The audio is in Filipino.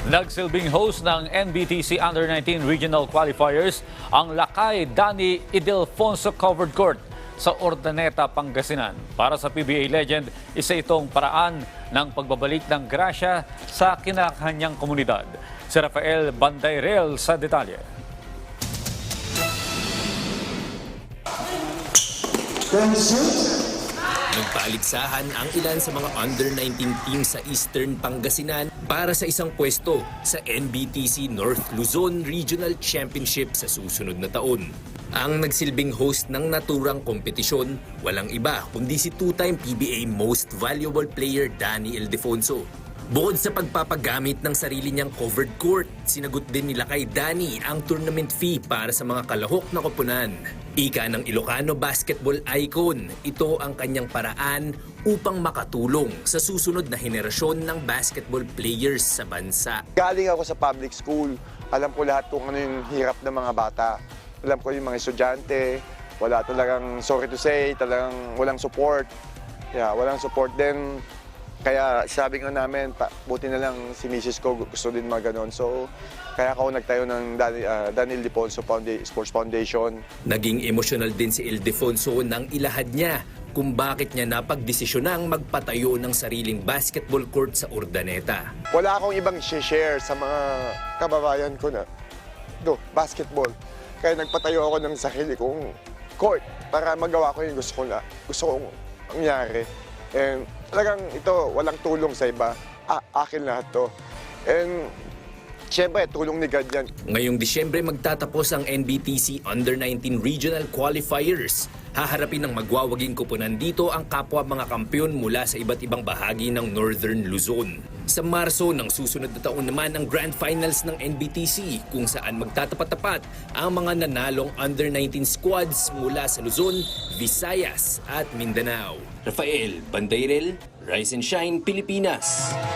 Nagsilbing host ng NBTC Under-19 Regional Qualifiers ang Lakay Dani Ildefonso Covered Court sa Urdaneta, Pangasinan. Para sa PBA legend, isa itong paraan ng pagbabalik ng grasya sa kinakanyang komunidad. Si Rafael Bandayrel sa detalye. Nagpaligsahan ang ilan sa mga under-19 team sa Eastern Pangasinan para sa isang pwesto sa NBTC North Luzon Regional Championship sa susunod na taon. Ang nagsilbing host ng naturang kompetisyon, walang iba kundi si two-time PBA Most Valuable Player Dani Ildefonso. Bukod sa pagpapagamit ng sarili niyang covered court, sinagot din nila kay Dani ang tournament fee para sa mga kalahok na koponan. Ika ng Ilocano basketball icon, ito ang kanyang paraan upang makatulong sa susunod na henerasyon ng basketball players sa bansa. Galing ako sa public school, alam ko lahat kung ano yung hirap ng mga bata. Alam ko yung mga estudyante, wala talagang, sorry to say, talagang walang support. Walang support din. Kaya sabi nga namin, buti na lang si Mrs. ko gusto din mga ganon. So, kaya ako nagtayo ng Dani Ildefonso Sports Foundation. Naging emosyonal din si Ildefonso nang ilahad niya kung bakit niya napagdesisyonang magpatayo ng sariling basketball court sa Urdaneta. Wala akong ibang share sa mga kababayan ko na basketball. Kaya nagpatayo ako ng sarili kong court para magawa ko yung gusto kong mangyari. And talagang ito, walang tulong sa iba. Akin lahat to. And siyempre, tulong ni God yan. Ngayong Disyembre magtatapos ang NBTC Under-19 Regional Qualifiers. Haharapin ng magwawaging kupunan dito ang kapwa mga kampiyon mula sa iba't ibang bahagi ng Northern Luzon. Sa Marso ng susunod na taon naman ang Grand Finals ng NBTC kung saan magtatapat-tapat ang mga nanalong Under-19 squads mula sa Luzon, Visayas at Mindanao. Rafael Bandayrel, Rise and Shine, Pilipinas.